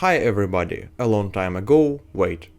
Hi everybody, a long time ago,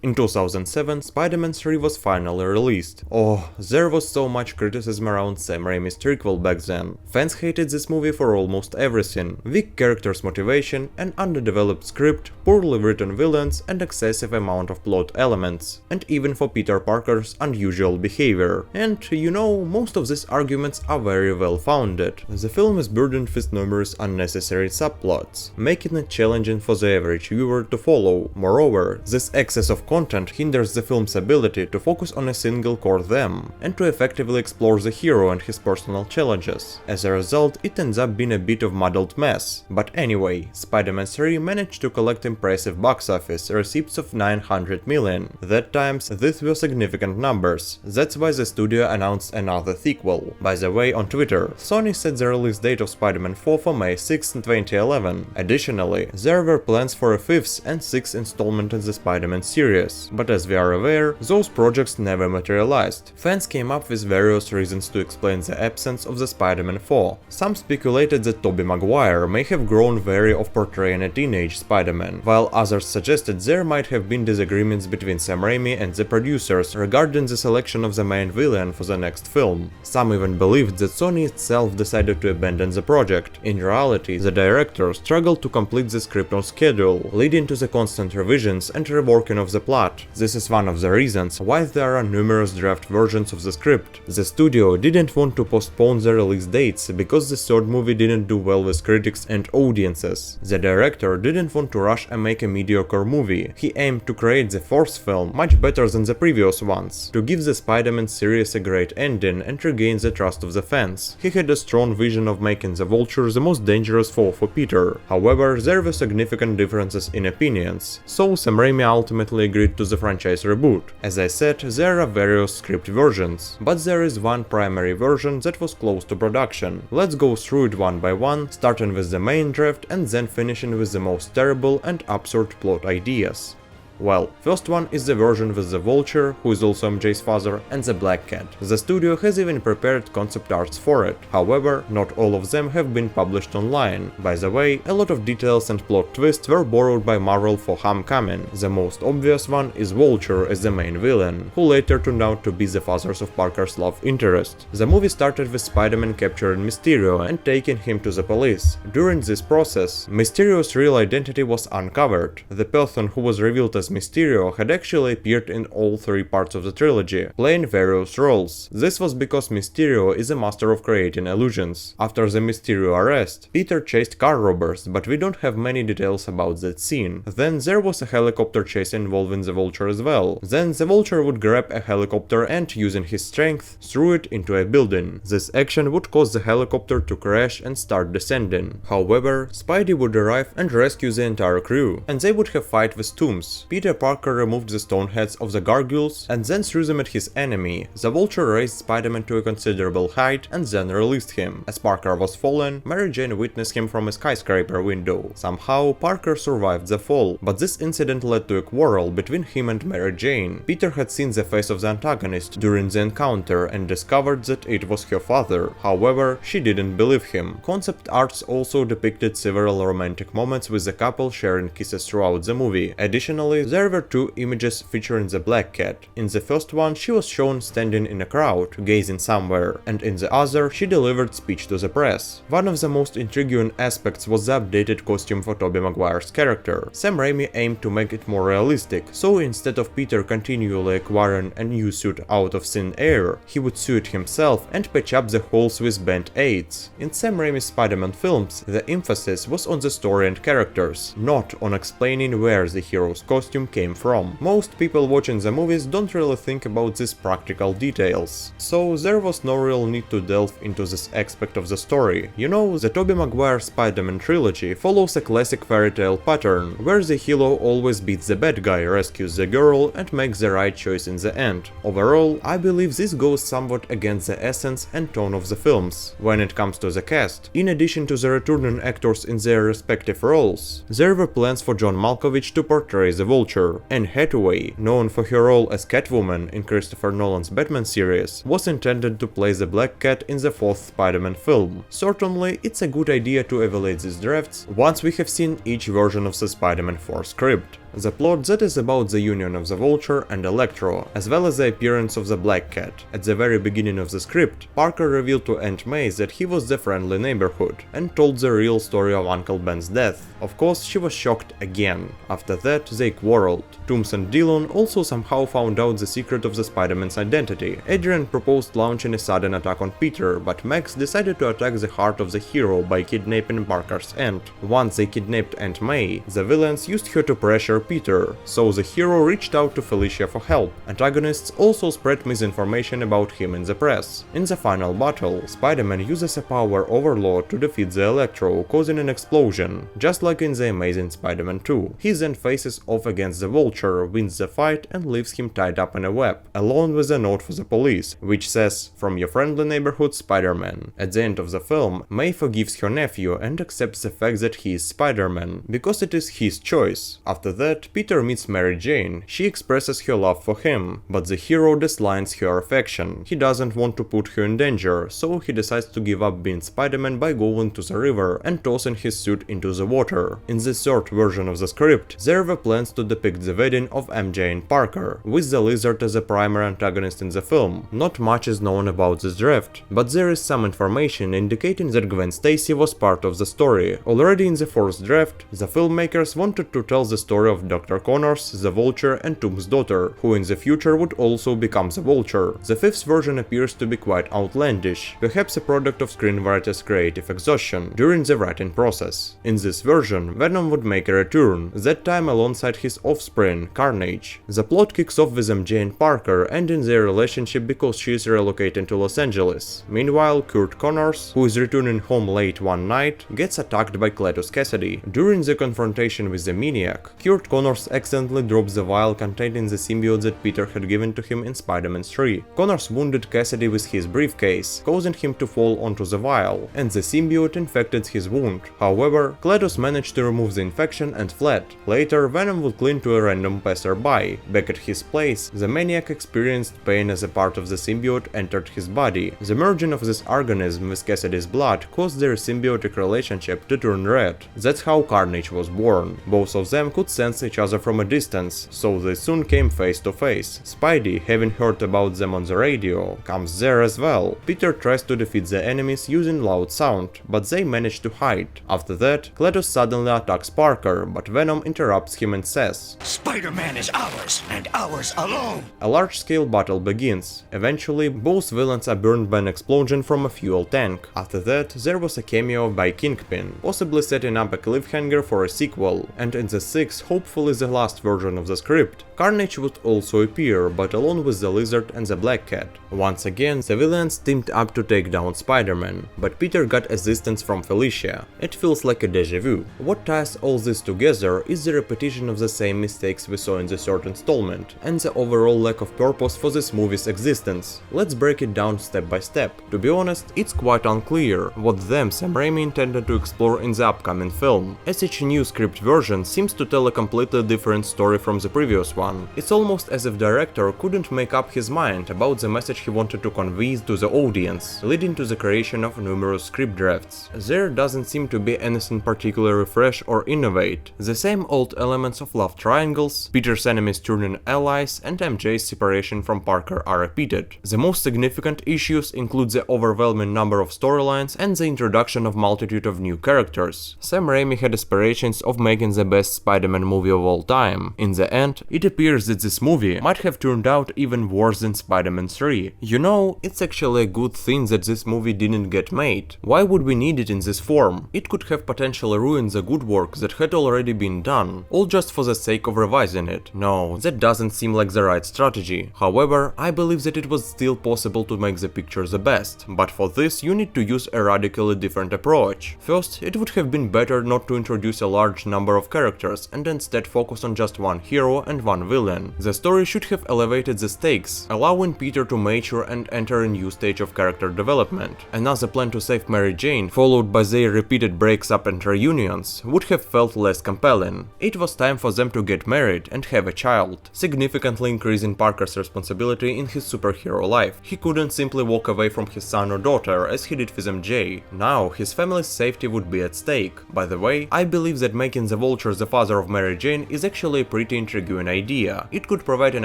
in 2007, Spider-Man 3 was finally released. Oh, there was so much criticism around Sam Raimi's prequel back then. Fans hated this movie for almost everything: weak characters' motivation, an underdeveloped script, poorly written villains, and excessive amount of plot elements, and even for Peter Parker's unusual behavior. And you know, most of these arguments are very well founded. The film is burdened with numerous unnecessary subplots, making it challenging for the average viewer to follow. Moreover, this excess of content hinders the film's ability to focus on a single core theme, and to effectively explore the hero and his personal challenges. As a result, it ends up being a bit of muddled mess. But anyway, Spider-Man 3 managed to collect impressive box office receipts of 900 million. That times, these were significant numbers. That's why the studio announced another sequel. By the way, on Twitter, Sony set the release date of Spider-Man 4 for May 6, 2011. Additionally, there were plans for a fifth and sixth installment in the Spider-Man series, but as we are aware, those projects never materialized. Fans came up with various reasons to explain the absence of the Spider-Man 4. Some speculated that Tobey Maguire may have grown weary of portraying a teenage Spider-Man, while others suggested there might have been disagreements between Sam Raimi and the producers regarding the selection of the main villain for the next film. Some even believed that Sony itself decided to abandon the project. In reality, the director struggled to complete the script on schedule, leading to the constant revisions and reworking of the plot. This is one of the reasons why there are numerous draft versions of the script. The studio didn't want to postpone the release dates because the third movie didn't do well with critics and audiences. The director didn't want to rush and make a mediocre movie. He aimed to create the fourth film much better than the previous ones, to give the Spider-Man series a great ending and regain the trust of the fans. He had a strong vision of making the Vulture the most dangerous foe for Peter. However, there were significant differences in opinions, so Sam Raimi ultimately agreed to the franchise reboot. As I said, there are various script versions, but there is one primary version that was close to production. Let's go through it one by one, starting with the main draft and then finishing with the most terrible and absurd plot ideas. Well, first one is the version with the Vulture, who is also MJ's father, and the Black Cat. The studio has even prepared concept arts for it. However, not all of them have been published online. By the way, a lot of details and plot twists were borrowed by Marvel for Homecoming. The most obvious one is Vulture as the main villain, who later turned out to be the father of Parker's love interest. The movie started with Spider-Man capturing Mysterio and taking him to the police. During this process, Mysterio's real identity was uncovered. The person who was revealed as Mysterio had actually appeared in all three parts of the trilogy, playing various roles. This was because Mysterio is a master of creating illusions. After the Mysterio arrest, Peter chased car robbers, but we don't have many details about that scene. Then there was a helicopter chase involving the Vulture as well. Then the Vulture would grab a helicopter and, using his strength, threw it into a building. This action would cause the helicopter to crash and start descending. However, Spidey would arrive and rescue the entire crew, and they would have fight with tombs. Peter Parker removed the stone heads of the gargoyles and then threw them at his enemy. The Vulture raised Spider-Man to a considerable height and then released him. As Parker was fallen, Mary Jane witnessed him from a skyscraper window. Somehow, Parker survived the fall, but this incident led to a quarrel between him and Mary Jane. Peter had seen the face of the antagonist during the encounter and discovered that it was her father. However, she didn't believe him. Concept arts also depicted several romantic moments with the couple sharing kisses throughout the movie. Additionally, there were two images featuring the Black Cat. In the first one, she was shown standing in a crowd, gazing somewhere, and in the other, she delivered speech to the press. One of the most intriguing aspects was the updated costume for Tobey Maguire's character. Sam Raimi aimed to make it more realistic, so instead of Peter continually acquiring a new suit out of thin air, he would sew it himself and patch up the holes with band-aids. In Sam Raimi's Spider-Man films, the emphasis was on the story and characters, not on explaining where the hero's costume came from. Most people watching the movies don't really think about these practical details, so there was no real need to delve into this aspect of the story. You know, the Tobey Maguire Spider-Man trilogy follows a classic fairy tale pattern, where the hero always beats the bad guy, rescues the girl, and makes the right choice in the end. Overall, I believe this goes somewhat against the essence and tone of the films. When it comes to the cast, in addition to the returning actors in their respective roles, there were plans for John Malkovich to portray the Vulture. Vulture. Anne Hathaway, known for her role as Catwoman in Christopher Nolan's Batman series, was intended to play the Black Cat in the fourth Spider-Man film. Certainly, it's a good idea to evaluate these drafts once we have seen each version of the Spider-Man 4 script. The plot that is about the union of the Vulture and Electro, as well as the appearance of the Black Cat. At the very beginning of the script, Parker revealed to Aunt May that he was the friendly neighborhood, and told the real story of Uncle Ben's death. Of course, she was shocked again. After that, they quarreled. Toomes and Dillon also somehow found out the secret of the Spider-Man's identity. Adrian proposed launching a sudden attack on Peter, but Max decided to attack the heart of the hero by kidnapping Parker's aunt. Once they kidnapped Aunt May, the villains used her to pressure Peter, so the hero reached out to Felicia for help. Antagonists also spread misinformation about him in the press. In the final battle, Spider-Man uses a power overload to defeat the Electro, causing an explosion, just like in The Amazing Spider-Man 2. He then faces off against the Vulture, wins the fight and leaves him tied up in a web, along with a note for the police, which says, "From your friendly neighborhood Spider-Man." At the end of the film, May forgives her nephew and accepts the fact that he is Spider-Man, because it is his choice. After that, Peter meets Mary Jane. She expresses her love for him, but the hero dislikes her affection. He doesn't want to put her in danger, so he decides to give up being Spider-Man by going to the river and tossing his suit into the water. In the third version of the script, there were plans to depict the wedding of MJ and Parker, with the Lizard as a primary antagonist in the film. Not much is known about this draft, but there is some information indicating that Gwen Stacy was part of the story. Already in the fourth draft, the filmmakers wanted to tell the story of Dr. Connors, the Vulture, and Toomes' daughter, who in the future would also become the Vulture. The fifth version appears to be quite outlandish, perhaps a product of screenwriter's creative exhaustion during the writing process. In this version, Venom would make a return, that time alongside his offspring, Carnage. The plot kicks off with MJ and Parker ending their relationship because she is relocating to Los Angeles. Meanwhile, Kurt Connors, who is returning home late one night, gets attacked by Kleus Cassady. During the confrontation with the maniac, Kurt Connors accidentally drops the vial containing the symbiote that Peter had given to him in Spider-Man 3. Connors wounded Cassady with his briefcase, causing him to fall onto the vial, and the symbiote infected his wound. However, Kleus managed to remove the infection and fled. Later, Venom would cling to a random passerby. Back at his place, the maniac experienced pain as a part of the symbiote entered his body. The merging of this organism with Cassady's blood caused their symbiotic relationship to turn red. That's how Carnage was born. Both of them could sense each other from a distance, so they soon came face to face. Spidey, having heard about them on the radio, comes there as well. Peter tries to defeat the enemies using loud sound, but they manage to hide. After that, Kleus suddenly attacks Parker, but Venom interrupts him and says, "Spider-Man is ours, and ours alone!" A large-scale battle begins. Eventually, both villains are burned by an explosion from a fuel tank. After that, there was a cameo by Kingpin, possibly setting up a cliffhanger for a sequel, and in the sixth, hopefully the last version of the script, Carnage would also appear, but along with the Lizard and the Black Cat. Once again, the villains teamed up to take down Spider-Man, but Peter got assistance from Felicia. It feels like a déjà vu. What ties all this together is the repetition of the same mistakes we saw in the third installment, and the overall lack of purpose for this movie's existence. Let's break it down step by step. To be honest, it's quite unclear what Sam Raimi intended to explore in the upcoming film, as each new script version seems to tell a completely different story from the previous one. It's almost as if director couldn't make up his mind about the message he wanted to convey to the audience, leading to the creation of numerous script drafts. There doesn't seem to be anything particularly fresh or innovate. The same old elements of love triangles, Peter's enemies turning allies, and MJ's separation from Parker are repeated. The most significant issues include the overwhelming number of storylines and the introduction of multitude of new characters. Sam Raimi had aspirations of making the best Spider-Man movie of all time. In the end, it appears that this movie might have turned out even worse than Spider-Man 3. You know, it's actually a good thing that this movie didn't get made. Why would we need it in this form? It could have potentially ruined the good work that had already been done, all just for the sake of revising it. No, that doesn't seem like the right strategy. However, I believe that it was still possible to make the picture the best, but for this you need to use a radically different approach. First, it would have been better not to introduce a large number of characters and instead focus on just one hero and one villain. The story should have elevated the stakes, allowing Peter to mature and enter a new stage of character development. Another plan to save Mary Jane, followed by their repeated breaks up and reunions, would have felt less compelling. It was time for them to get married and have a child, significantly increasing Parker's responsibility in his superhero life. He couldn't simply walk away from his son or daughter as he did with MJ. Now his family's safety would be at stake. By the way, I believe that making the Vulture the father of Mary Jane is actually a pretty intriguing idea. It could provide an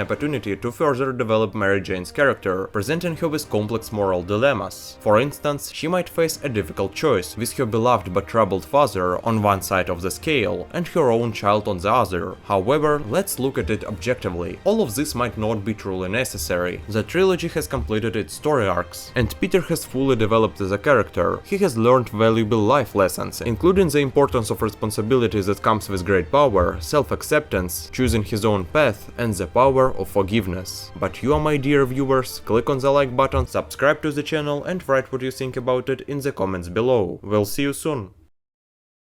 opportunity to further develop Mary Jane's character, presenting her with complex moral dilemmas. For instance, she might face a difficult choice with her beloved but troubled father on one side of the scale and her own child on the other. However, let's look at it objectively. All of this might not be truly necessary. The trilogy has completed its story arcs, and Peter has fully developed as a character. He has learned valuable life lessons, including the importance of responsibility that comes with great power, self-acceptance, choosing his own path, and the power of forgiveness. But you, my dear viewers, click on the like button, subscribe to the channel, and write what you think about it in the comments below. We'll see you soon.